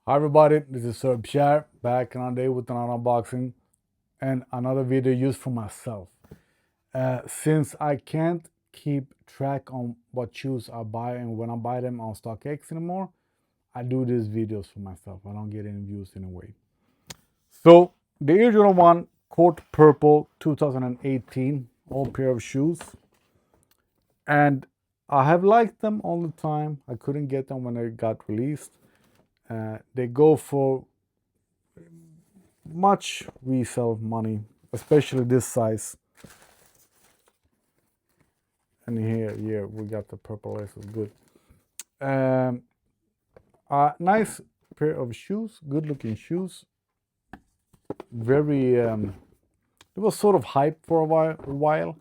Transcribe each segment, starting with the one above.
Hi everybody, this is Sir Bshar back another day with another unboxing and another video used for myself. Since I can't keep track on what shoes I buy and when I buy them on StockX anymore, I do these videos for myself. I don't get any views anyway. So the Air Jordan 1 Court Purple 2018 all pair of shoes, and I have liked them all the time. I couldn't get them when they got released. They go for much resale money, especially this size. And here, yeah, we got the purple laces. Good. Um, nice pair of shoes. Good looking shoes. Very. It was sort of hype for a while,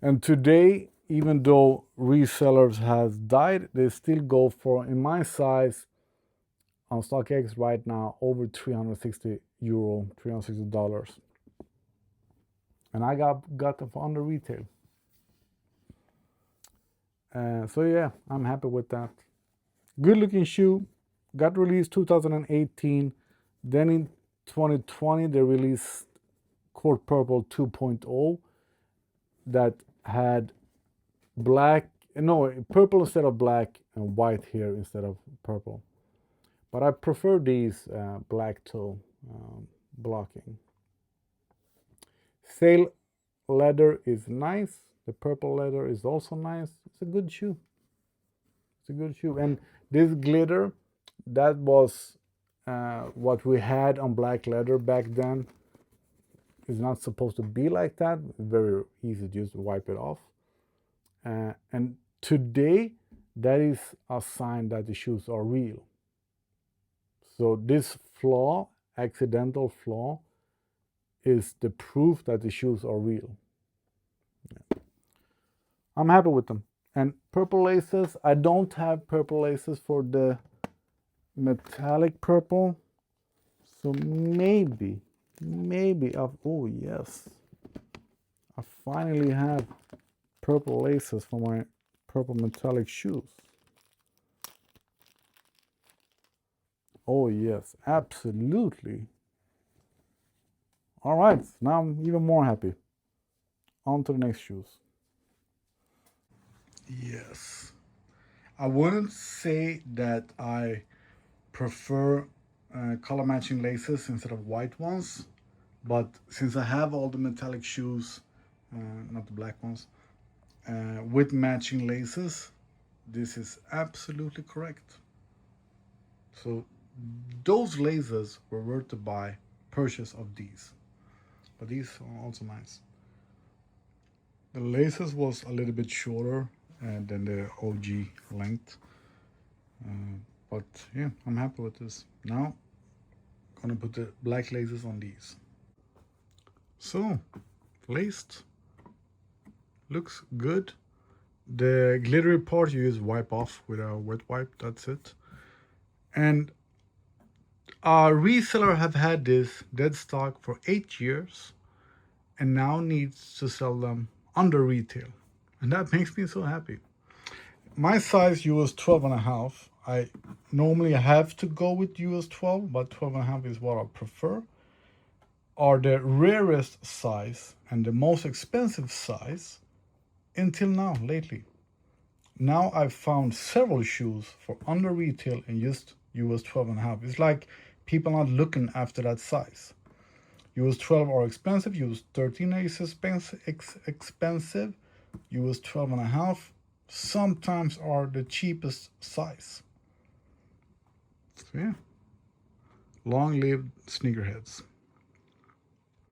and today, even though resellers has died, they still go for, in my size, on StockX right now, over 360 euro, $360, and I got them for under retail. So yeah, I'm happy with that. Good looking shoe. Got released 2018. Then in 2020 they released Court Purple 2.0 that had black, no, purple instead of black and white here instead of purple. But I prefer these black toe blocking. Sail leather is nice. The purple leather is also nice. It's a good shoe. It's a good shoe. And this glitter, that was what we had on black leather back then. It's not supposed to be like that. It's very easy to just wipe it off. And today, that is a sign that the shoes are real. So this flaw, accidental flaw, is the proof that the shoes are real. Yeah. I'm happy with them. And purple laces, I don't have purple laces for the metallic purple. So maybe, oh yes, I finally have purple laces for my purple metallic shoes. Oh yes, absolutely. All right, now I'm even more happy. On to the next shoes. Yes, I wouldn't say that I prefer color matching laces instead of white ones, but since I have all the metallic shoes, not the black ones, with matching laces, this is absolutely correct. So those laces were worth to buy purchase of these, but these are also nice. The laces was a little bit shorter than the OG length, but yeah, I'm happy with this. Now gonna put the black laces on these. So laced, looks good. The glittery part you just wipe off with a wet wipe, that's it. And our reseller have had this dead stock for 8 years and now needs to sell them under retail. And that makes me so happy. My size US 12 and a half. I normally have to go with US 12, but 12 and a half is what I prefer. Are the rarest size and the most expensive size until now, lately. Now I've found several shoes for under retail in just US 12 and a half. It's like people are not looking after that size. US 12 are expensive, US 13 is expensive, US 12 and a half sometimes are the cheapest size. So yeah, long live sneakerheads.